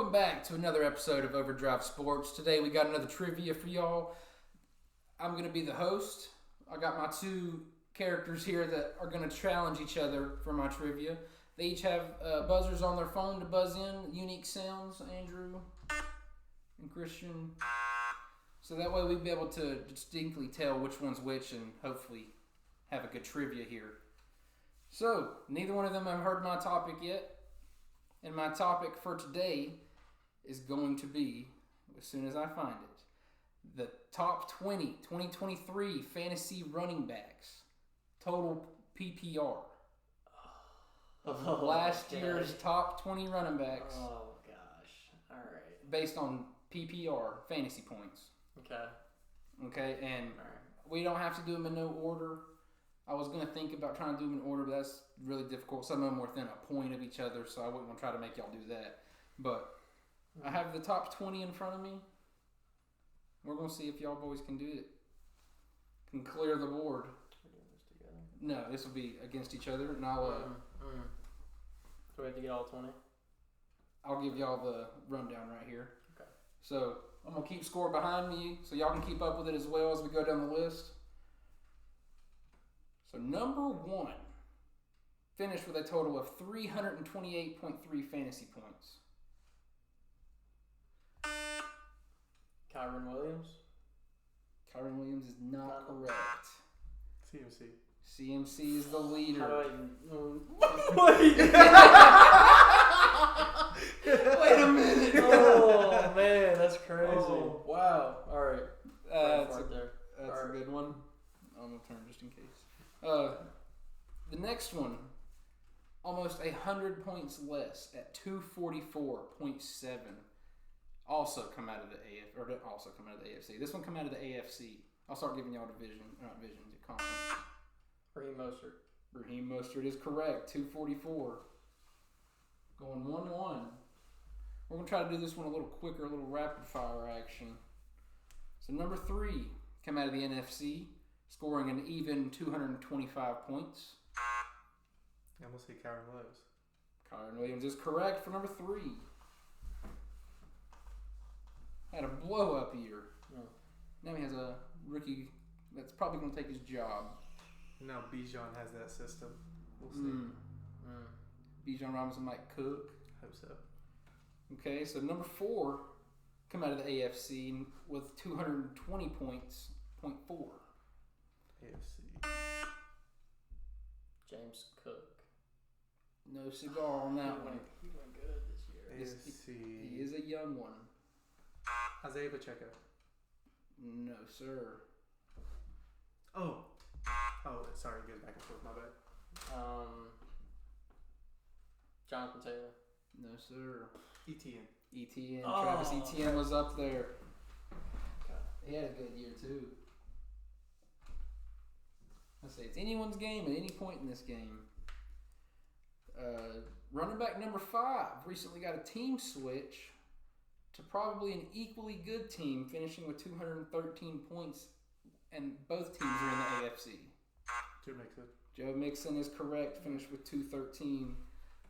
Welcome back to another episode of OverDrive Sports. Today we got another trivia for y'all. I'm going to be the host. I got my two characters here that are going to challenge each other for my trivia. They each have buzzers on their phone to buzz in, unique sounds, Andrew and Christian. So that way we'll be able to distinctly tell which one's which and hopefully have a good trivia here. So, neither one of them have heard my topic yet. And my topic for today is going to be, as soon as I find it, the top 2023 fantasy running backs. Total PPR. Last year's top 20 running backs. Oh, gosh. All right. Based on PPR, fantasy points. Okay, and we don't have to do them in no order. I was going to think about trying to do them in order, but that's really difficult. Some of them were within a point of each other, so I wouldn't want to try to make y'all do that. But I have the top 20 in front of me. We're going to see if y'all boys can do it. Can clear the board. We're doing this together? No, this will be against each other, and I'll... Do we have to get all 20? I'll give y'all the rundown right here. Okay. So, I'm going to keep score behind me, so y'all can keep up with it as well as we go down the list. So, number one, finished with a total of 328.3 fantasy points. Kyron Williams? Kyron Williams is not correct. CMC. CMC is the leader. How do I even... Wait a minute. Oh, man, that's crazy. Oh. Wow. All right. That's That's a good one. I'm going to turn just in case. The next one, almost 100 points less at 244.7. Also come out of the AFC. This one come out of the AFC. I'll start giving y'all conference. Raheem Mostert is correct. 244. Going 1-1. We're gonna try to do this one a little quicker, a little rapid fire action. So number 3 come out of the NFC, scoring an even 225 points. I'm gonna say Kyron Williams. Kyron Williams is correct for number 3. Had a blow up year. Now he has a rookie that's probably going to take his job. Now Bijan has that system. We'll see. Bijan Robinson might cook. Hope so. Okay, so number 4 come out of the AFC with 220 points, 0.4. AFC. James Cook. No cigar on that one. He went good this year. AFC. He is a young one. Isaiah Pacheco. No, sir. Oh, sorry, it goes back and forth, my bad. Jonathan Taylor. No, sir. ETN. Travis Etienne was up there. Okay. He had a good year, too. I say it's anyone's game at any point in this game. Running back number 5 recently got a team switch to probably an equally good team, finishing with 213 points, and both teams are in the AFC. Joe Mixon. Joe Mixon is correct, finished with 213,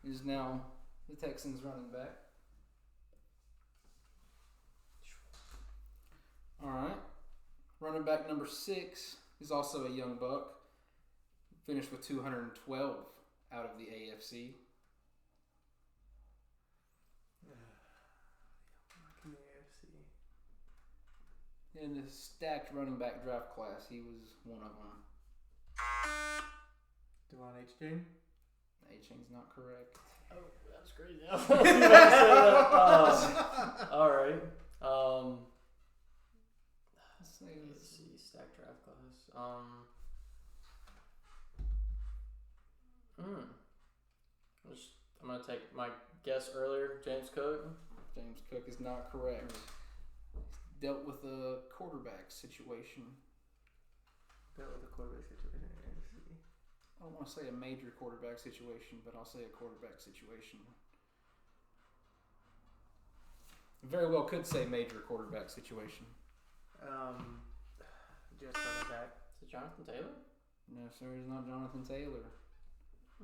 is now the Texans running back. All right. Running back number 6 is also a young buck, finished with 212 out of the AFC. In the stacked running back draft class, he was one of them. Devon H. Jane? A-Chain's not correct. Oh, that's crazy. All right. Let's see. Stack draft class. I'm going to take my guess earlier. James Cook. James Cook is not correct. Dealt with a quarterback situation. I don't want to say a major quarterback situation, but I'll say a quarterback situation. Very well could say major quarterback situation. Just running back. Is it Jonathan Taylor? No, sir, it's not Jonathan Taylor.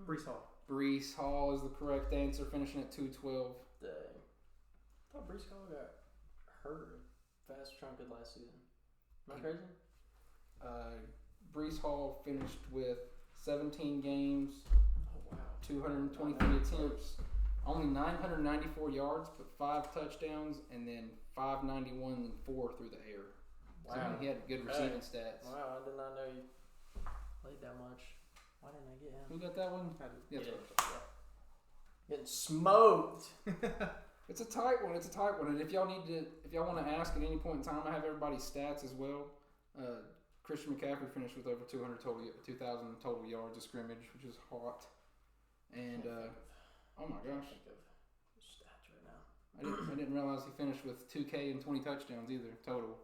Breece Hall. Breece Hall is the correct answer, finishing at 212. Dang. thought Brees Hall got hurt fast chunk of last season. Am I crazy? Brees Hall finished with 17 games, Oh, wow. 223 attempts, only 994 yards, but 5 touchdowns, and then 591 and 4 through the air. Wow. So he had good receiving stats. Wow, I did not know you played that much. Why didn't I get him? Who got that one? I did. Yes, Yeah. Getting smoked. It's a tight one. And if y'all want to ask at any point in time, I have everybody's stats as well. Christian McCaffrey finished with over 2,000 total yards of scrimmage, which is hot. And oh my gosh, Think of stats right now. I didn't realize he finished with 2K and 20 touchdowns either total.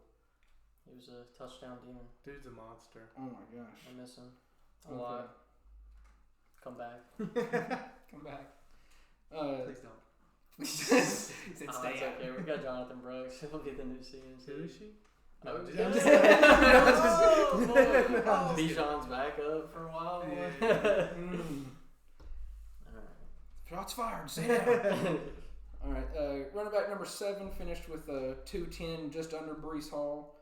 He was a touchdown demon. Dude's a monster. Oh my gosh. I miss him a lot. Come back. Come back. Please don't. He said stay It's out. okay. We got Jonathan Brooks. He'll be the new CMC. Who is she? No, I'm just- just- Bijan's backup for a while. Yeah. Alright. Shots fired. Stay down. All right. Running back number 7 finished with 210, just under Brees Hall.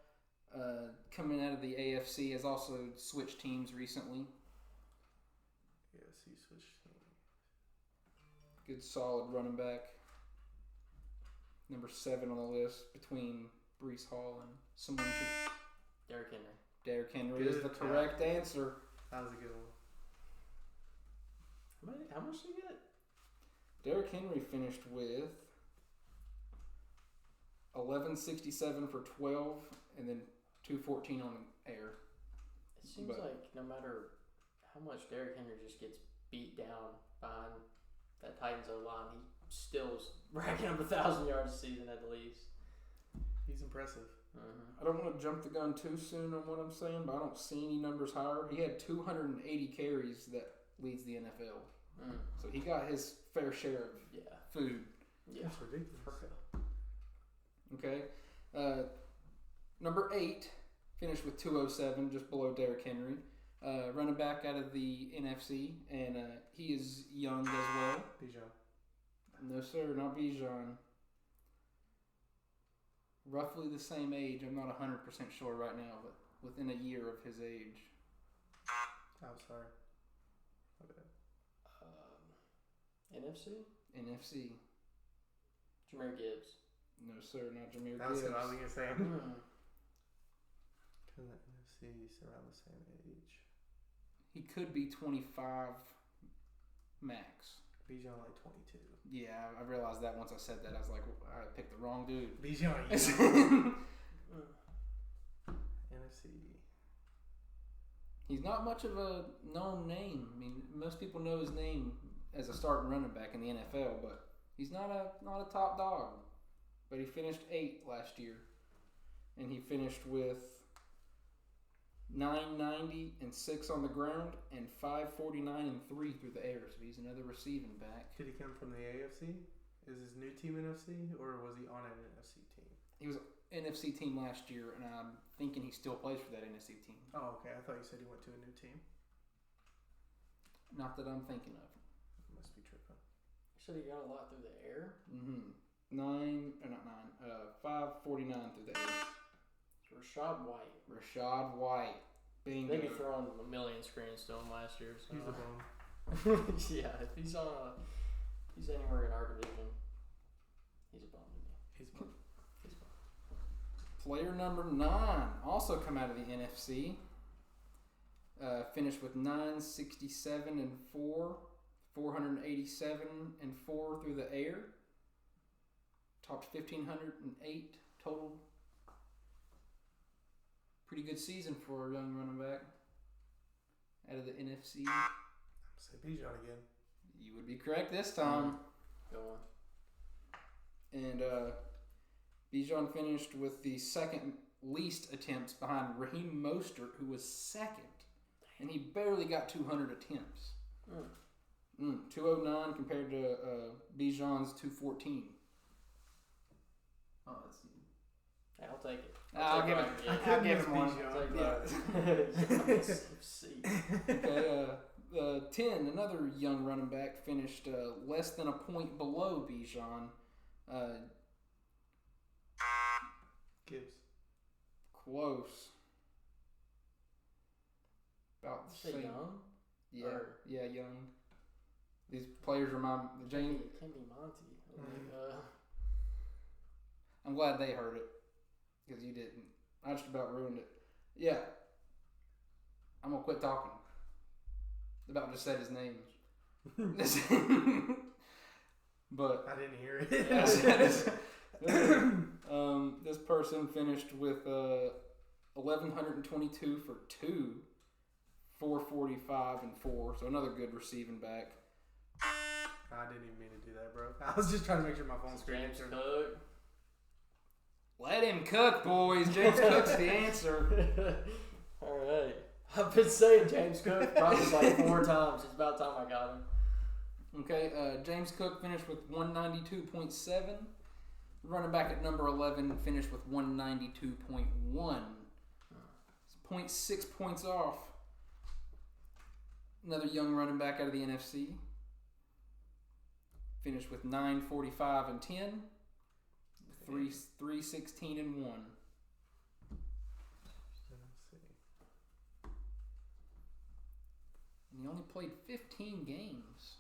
Coming out of the AFC, has also switched teams recently. Yes, he switched teams. Good solid running back. Number 7 on the list between Brees Hall and someone. Derrick Henry. Derrick Henry Good is the correct answer. That was a good one. How much did he get? Derrick Henry finished with 1167 for 12, and then 214 on the air. It seems like no matter how much Derrick Henry just gets beat down behind that Titans O-line, he still is racking up 1,000 yards a season at the least. He's impressive. I don't want to jump the gun too soon on what I'm saying, but I don't see any numbers higher. He had 280 carries that leads the NFL. So he got his fair share of food. Yeah. That's ridiculous. Okay. Number 8 finished with 207, just below Derrick Henry. Running back out of the NFC, and he is young as well. Bijan. No, sir, not Bijan. Roughly the same age. I'm not 100% sure right now, but within a year of his age. I'm sorry. My bad. NFC? NFC. Jahmyr Gibbs. No, sir, not Jahmyr That was Gibbs. what I was going to say. Hmm. Because the NFC is around the same age. He could be 25 max. Bijan like 22. Yeah, I realized that once I said that. I was like, I picked the wrong dude. Bijan, NFC. He's not much of a known name. I mean, most people know his name as a starting running back in the NFL, but he's not a top dog. But he finished 8th last year, and he finished with 990 and 6 on the ground, and 549 and 3 through the air. So he's another receiving back. Did he come from the AFC? Is his new team NFC, or was he on an NFC team? He was NFC team last year, and I'm thinking he still plays for that NFC team. Oh, okay. I thought you said he went to a new team. Not that I'm thinking of. Must be tripping. You said he got a lot through the air? 549 through the air. Rashad White. Rashad White. Bingo. They be throwing a million screens to him last year. So. He's a bum. Yeah, if he's anywhere in our division, he's a bum to me. He's a bum. He's a bum. Player number 9, also come out of the NFC. Finished with 967 and 4, 487 and 4 through the air. Topped 1,508 total. Pretty good season for a young running back out of the NFC. Say Bijan again. You would be correct this time. Go on. And Bijan finished with the second least attempts behind Raheem Mostert, who was second. And he barely got 200 attempts. 209 compared to Bijan's 214. Oh, let's see. Hey, I'll take it. I'll give him one. Okay, 10, another young running back, finished less than a point below Bijan. Gibbs. Close. About the same. Young? Yeah, Young. These players remind James. It can't be Monty. I'm glad they heard it because you didn't. I just about ruined it. Yeah. I'm gonna quit talking. About just said his name. But I didn't hear it. This person finished with 1,122 for 2, 445 and 4. So another good receiving back. I didn't even mean to do that, bro. I was just trying to make sure my phone screen James turned. Cook. Let him cook, boys. James Cook's the answer. All right. I've been saying James Cook probably like 4 times. It's about time I got him. Okay, James Cook finished with 192.7. Running back at number 11 finished with 192.1. It's 0.6 points off. Another young running back out of the NFC. Finished with 945 and 10. 316 and 1. And he only played 15 games.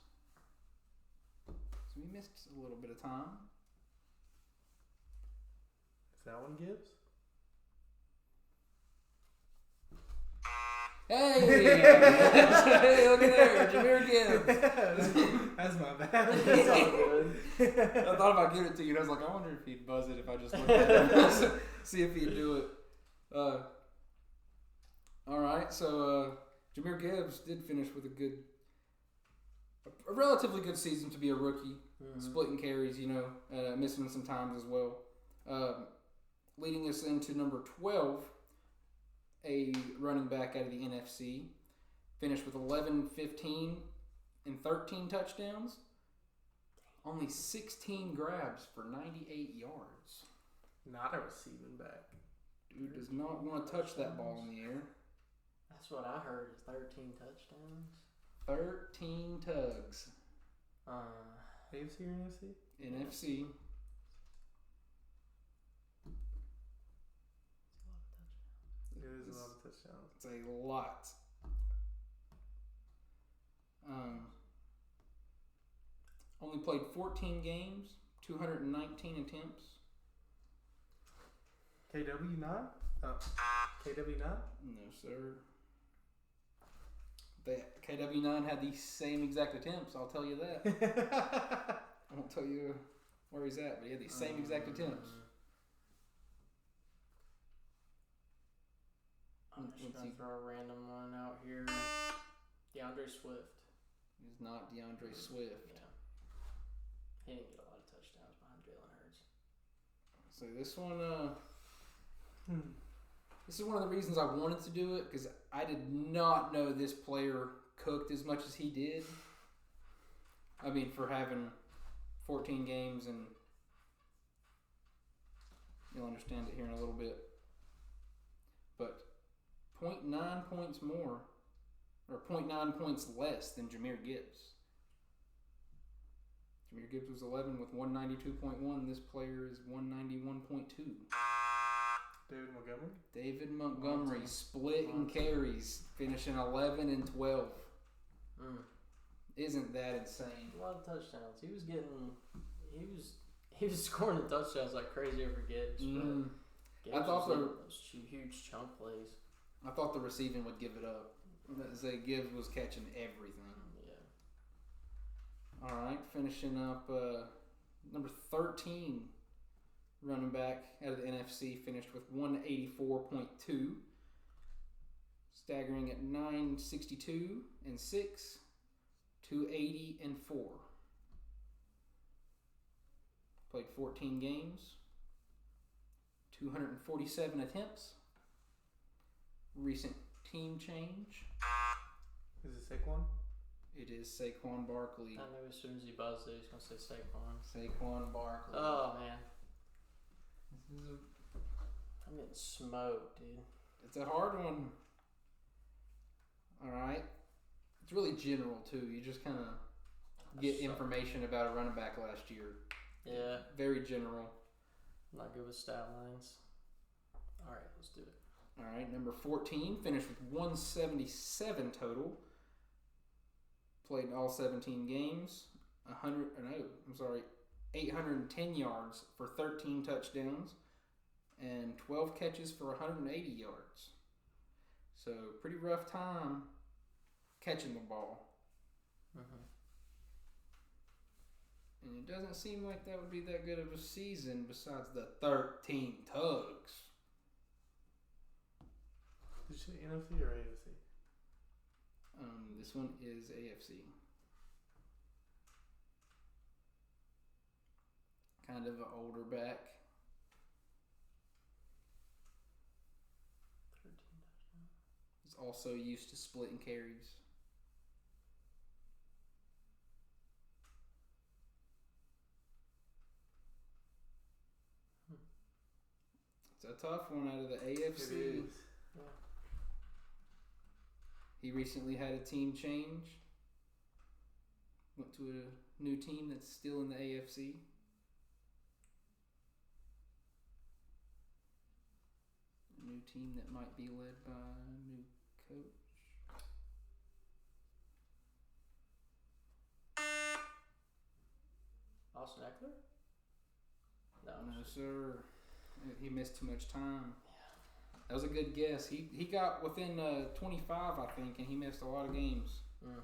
So he missed a little bit of time. Is that one Gibbs? Hey! Hey, look at there. Jameer Gibbs. That's my bad. It's all good. I thought about giving it to you, and I was like, I wonder if he'd buzz it if I just looked at him. See if he'd do it. All right, so Jameer Gibbs did finish with a relatively good season to be a rookie. Mm-hmm. Splitting carries, missing some times as well. Leading us into number 12, a running back out of the NFC. Finished with 11, 15, and 13 touchdowns. Only 16 grabs for 98 yards. Not a receiving back. Dude does not want to touch that ball in the air. That's what I heard is 13 touchdowns. 13 tugs. AFC or NFC? NFC. It is a lot of touchdowns. It's a lot. Only played 14 games, 219 attempts. KW9? KW9? No, sir. KW9 had the same exact attempts, I'll tell you that. I won't tell you where he's at, but he had the same exact attempts. I'm just going to throw a random one out here. DeAndre Swift. He's not DeAndre Swift. Yeah. He didn't get a lot of touchdowns behind Jalen Hurts. So this one, this is one of the reasons I wanted to do it, because I did not know this player cooked as much as he did. I mean, for having 14 games, and you'll understand it here in a little bit. But 0.9 points more, or 0.9 points less than Jameer Gibbs. Jameer Gibbs was 11 with 192.1. This player is 191.2. David Montgomery splitting carries, finishing 11 and 12. Isn't that insane? A lot of touchdowns. He was scoring the touchdowns like crazy over Gibbs. Gibbs I thought those huge chunk plays. I thought the receiving would give it up. Gibbs was catching everything. Yeah. All right, finishing up number 13 running back out of the NFC, finished with 184.2, staggering at 962 and 6, 280 and 4. Played 14 games, 247 attempts. Recent team change. Is it Saquon? It is Saquon Barkley. I knew as soon as he buzzed it, he was going to say Saquon. Saquon Barkley. Oh, man. I'm getting smoked, dude. It's a hard one. All right. It's really general, too. You just kind of get information about a running back last year. Yeah. Very general. I'm not good with stat lines. All right, let's do it. All right, number 14 finished with 177 total. Played in all 17 games. 810 yards for 13 touchdowns and 12 catches for 180 yards. So pretty rough time catching the ball. Mm-hmm. And it doesn't seem like that would be that good of a season besides the 13 tugs. Did you say NFC or AFC? This one is AFC. Kind of an older back. 13 touchdowns. He's also used to splitting carries. It's a tough one out of the AFC. It is. Yeah. He recently had a team change. Went to a new team that's still in the AFC. A new team that might be led by a new coach. Austin Eckler? No, sir. He missed too much time. That was a good guess. He got within 25, I think, and he missed a lot of games. Mm.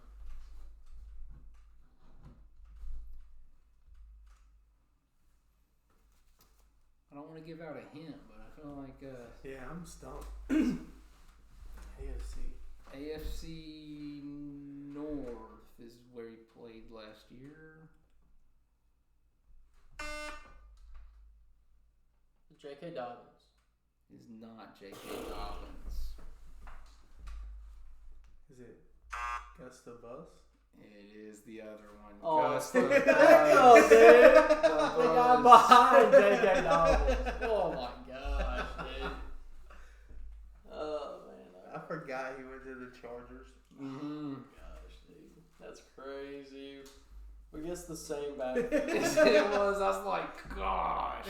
I don't want to give out a hint, but I feel like Yeah, I'm stumped. AFC. AFC North is where he played last year. J.K. Dobbins. Is not J.K. Dobbins. Is it Gus the Bus? It is the other one. Oh, Gus the dude. Bus. The guy behind J.K. Dobbins. Oh my gosh, dude. Oh man. I forgot he went to the Chargers. Mm-hmm. Gosh, dude. That's crazy. We guess the same back. It was. I was like, gosh.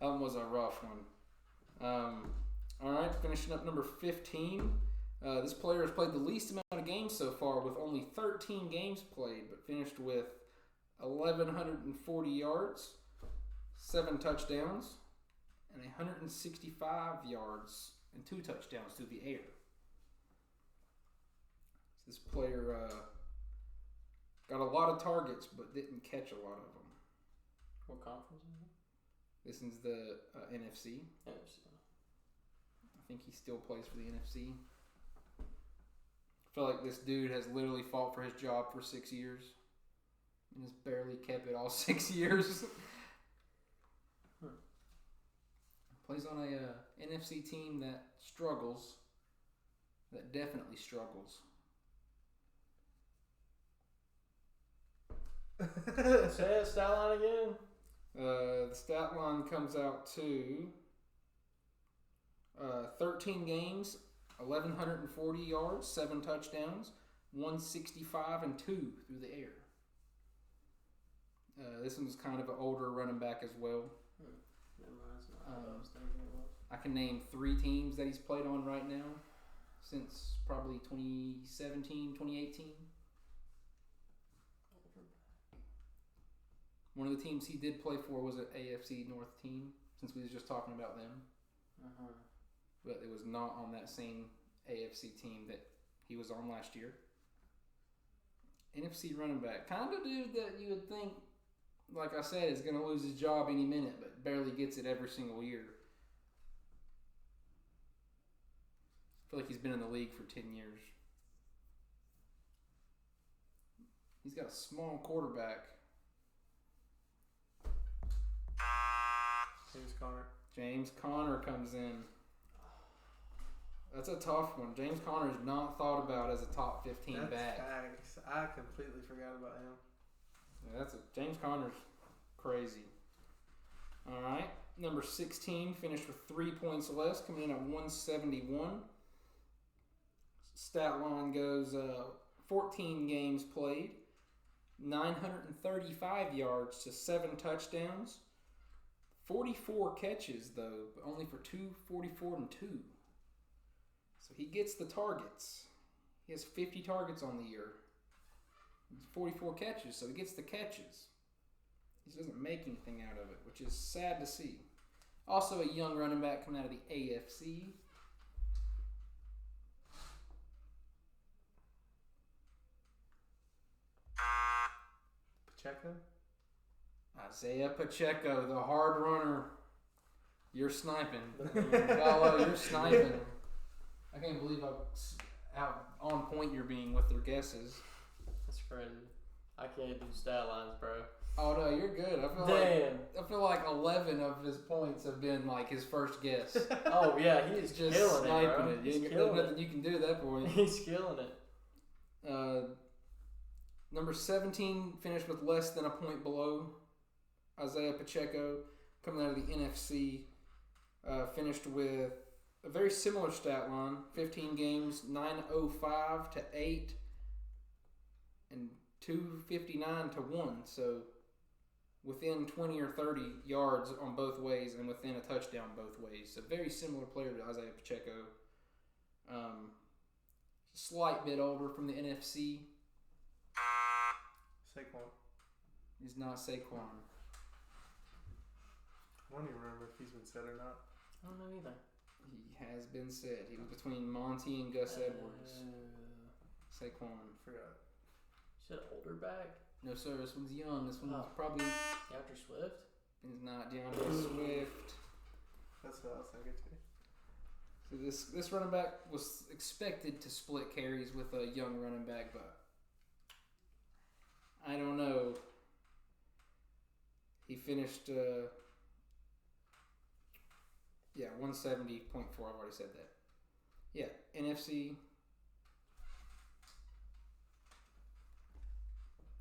That was a rough one. All right, finishing up number 15. This player has played the least amount of games so far with only 13 games played, but finished with 1,140 yards, 7 touchdowns, and 165 yards and 2 touchdowns through the air. This player got a lot of targets, but didn't catch a lot of them. What conference is it? This is the NFC. NFC. I think he still plays for the NFC. I feel like this dude has literally fought for his job for 6 years and has barely kept it all 6 years. Plays on a NFC team that struggles, that definitely struggles. Say a stat line again. The stat line comes out to 13 games, 1,140 yards, 7 touchdowns, 165 and 2 through the air. This one's kind of an older running back as well. Never mind, it's not what I was thinking it was. I can name 3 teams that he's played on right now since probably 2017, 2018. One of the teams he did play for was an AFC North team, since we was just talking about them. Uh-huh. But it was not on that same AFC team that he was on last year. NFC running back. Kind of dude that you would think, like I said, is going to lose his job any minute, but barely gets it every single year. I feel like he's been in the league for 10 years. He's got a small quarterback. James Conner comes in. That's a tough one. James Conner is not thought about as a top 15 That's back. facts. I completely forgot about him. Yeah, James Conner's crazy. All right, number 16 finished with 3 points less, coming in at 171. Stat line goes 14 games played, 935 yards to 7 touchdowns, 44 catches, though, but only for 244 and 2. So he gets the targets. He has 50 targets on the year. 44 catches, so he gets the catches. He doesn't make anything out of it, which is sad to see. Also a young running back coming out of the AFC. Pacheco? Isaiah Pacheco, the hard runner. You're sniping. Gallo, you're sniping. I can't believe how on point you're being with their guesses. That's crazy. I can't do stat lines, bro. Oh no, you're good. I feel like 11 of his points have been like his first guess. Oh yeah, he's just killing sniping it, bro. He's There's killing nothing it. you can do at that point. He's killing it. Number 17 finished with less than a point below. Isaiah Pacheco, coming out of the NFC, finished with a very similar stat line. 15 games, 905 to 8, and 259 to 1. So within 20 or 30 yards on both ways and within a touchdown both ways. So very similar player to Isaiah Pacheco. Slight bit older from the NFC. Saquon. He's not Saquon. I don't even remember if he's been said or not. I don't know either. He has been said. He was between Monty and Gus Edwards. Saquon. Forgot. You said older back? No, sir. This one's young. This one's probably... After Swift? He's not DeAndre Swift. That's what I was thinking too. So this running back was expected to split carries with a young running back, but I don't know. He finished... 170.4. I've already said that. Yeah, NFC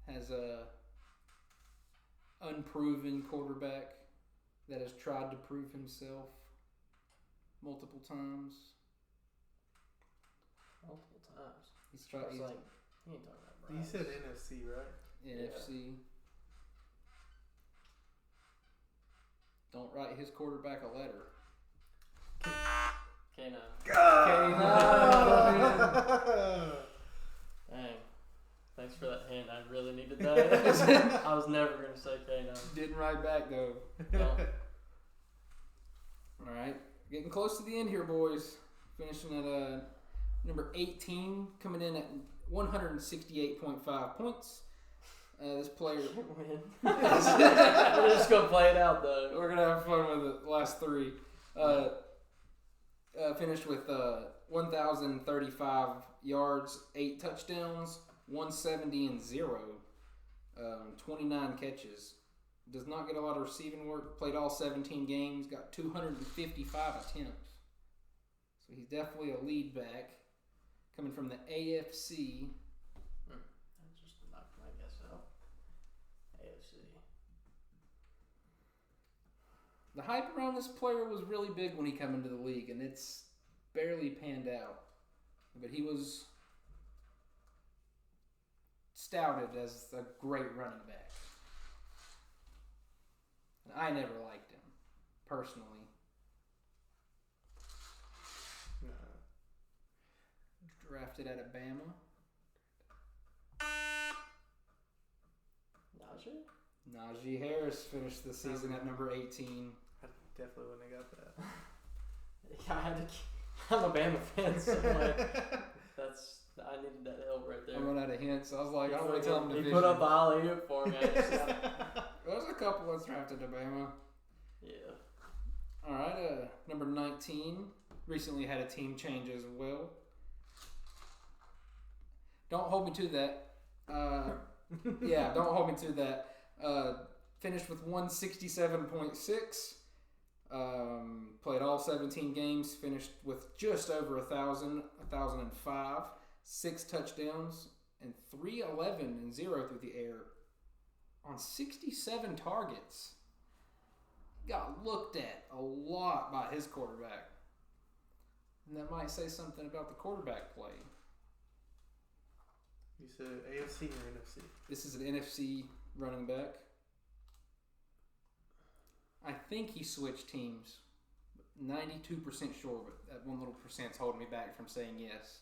has a unproven quarterback that has tried to prove himself multiple times. Multiple times. He's tried. He ain't talking about Bryce. You said NFC, right? NFC. Don't write his quarterback a letter. K9. Dang. Thanks for that hint. I really needed that. I was never going to say K9. Didn't write back though. No. All right, getting close to the end here, boys. Finishing at number 18, coming in at 168.5 points. This player. Win. We're just going to play it out though. We're gonna have fun with the last three. Finished with 1,035 yards, 8 touchdowns, 170 and 0, 29 catches. Does not get a lot of receiving work. Played all 17 games. Got 255 attempts. So he's definitely a lead back. Coming from the AFC. I just knocked my guess out. AFC. The hype around this player was really big when he came into the league, and it's barely panned out. But he was touted as a great running back. And I never liked him, personally. No. Drafted at Alabama. Najee Harris finished the season at number 18. I definitely wouldn't have got that. Yeah, I'm a Bama fan, so I needed that help right there. I run out of hints. I was like, I don't want to tell him division. He put up the alley-oop for me. There's a couple that's drafted at Alabama. Yeah. All right, number 19. Recently had a team change as well. Don't hold me to that. Yeah, don't hold me to that. Finished with 167.6. Played all 17 games. Finished with just over 1,005. 6 touchdowns and 311 and 0 through the air on 67 targets. Got looked at a lot by his quarterback. And that might say something about the quarterback play. You said AFC or NFC? This is an NFC running back. I think he switched teams. 92% sure, but that one little percent's holding me back from saying yes.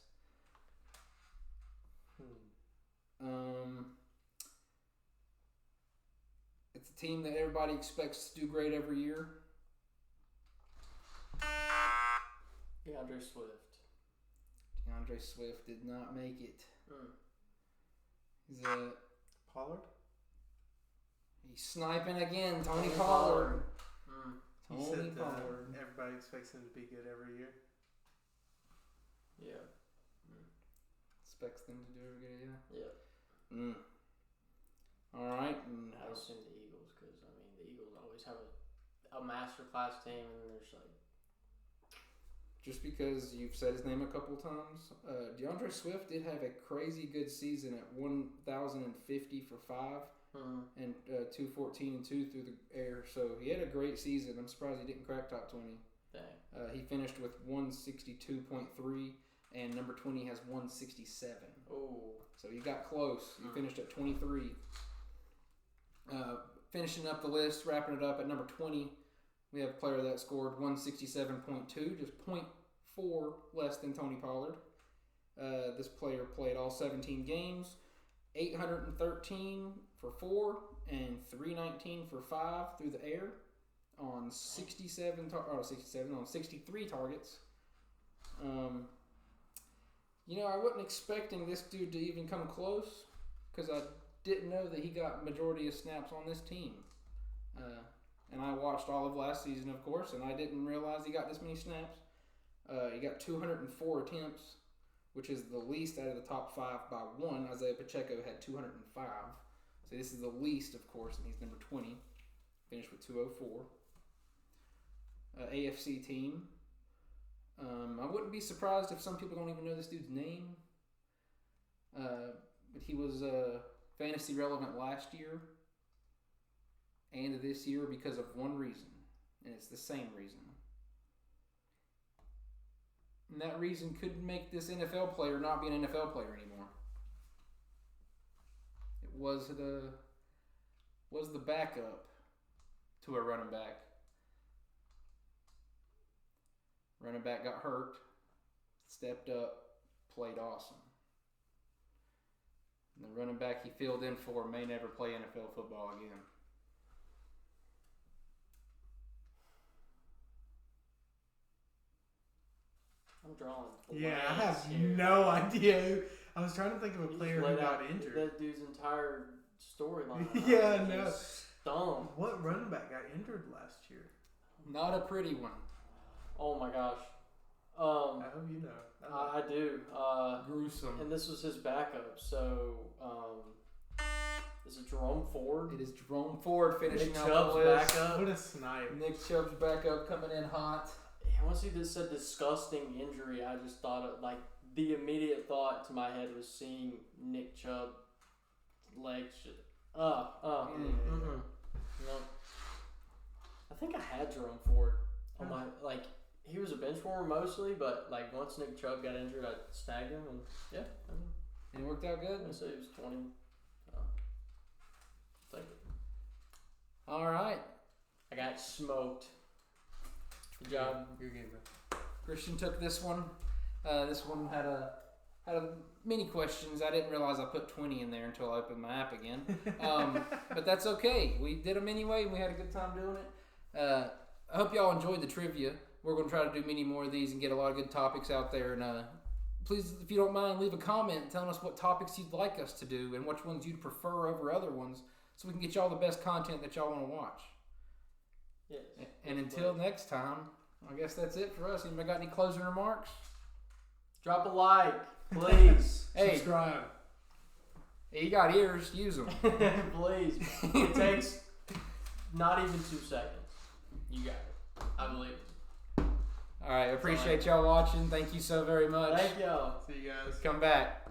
It's a team that everybody expects to do great every year. DeAndre Swift. DeAndre Swift did not make it. He's Pollard? He's sniping again. Tony Pollard. You said everybody expects him to be good every year. Yeah. Expects them to do every good, yeah. All right. I assume the Eagles, because the Eagles always have a masterclass team, and there's like. Just because you've said his name a couple times, DeAndre Swift did have a crazy good season at 1,050 for 5 and 214 and 2 through the air. So he had a great season. I'm surprised he didn't crack top 20. Dang. He finished with 162.3, and number 20 has 167. Oh. So he got close. He finished at 23. Finishing up the list, wrapping it up at number 20. We have a player that scored 167.2, just 0.4 less than Tony Pollard. This player played all 17 games, 813 for 4 and 319 for 5 through the air on 63 targets. I wasn't expecting this dude to even come close because I didn't know that he got majority of snaps on this team. And I watched all of last season, of course, and I didn't realize he got this many snaps. He got 204 attempts, which is the least out of the top 5 by 1. Isaiah Pacheco had 205. So this is the least, of course, and he's number 20. Finished with 204. AFC team. I wouldn't be surprised if some people don't even know this dude's name. But he was fantasy relevant last year and this year because of one reason, and it's the same reason. And that reason could make this NFL player not be an NFL player anymore. It was the backup to a running back. Running back got hurt, stepped up, played awesome. And the running back he filled in for may never play NFL football again. I'm drawing. Yeah, I have no idea. I was trying to think of a player who got injured. That dude's entire storyline. Yeah, no. Stumped. What running back got injured last year? Not a pretty one. Oh my gosh. I hope you know. I do. Gruesome. And this was his backup. So, is it Jerome Ford? It is Jerome Ford finishing Nick out Chubb's the list. backup. What a snipe. Nick Chubb's backup coming in hot. Once he just said disgusting injury, I just thought the immediate thought to my head was seeing Nick Chubb legs. No. I think I had Jerome Ford on my he was a bench warmer mostly, but once Nick Chubb got injured, I snagged him and And it worked out good. I say he was 20. Take it. All right. I got smoked. Good job. Good game, bro. Christian took this one. This one had a many questions. I didn't realize I put 20 in there until I opened my app again. But that's okay. We did them anyway, and we had a good time doing it. I hope y'all enjoyed the trivia. We're going to try to do many more of these and get a lot of good topics out there. And please, if you don't mind, leave a comment telling us what topics you'd like us to do and which ones you'd prefer over other ones so we can get y'all the best content that y'all want to watch. Yes. And until next time, I guess that's it for us. Anybody got any closing remarks? Drop a like, please. Hey, subscribe. You got ears, use them. Please. It takes not even 2 seconds. You got it. I believe it. All right, appreciate y'all watching. Thank you so very much. Thank y'all. See you guys. Come back.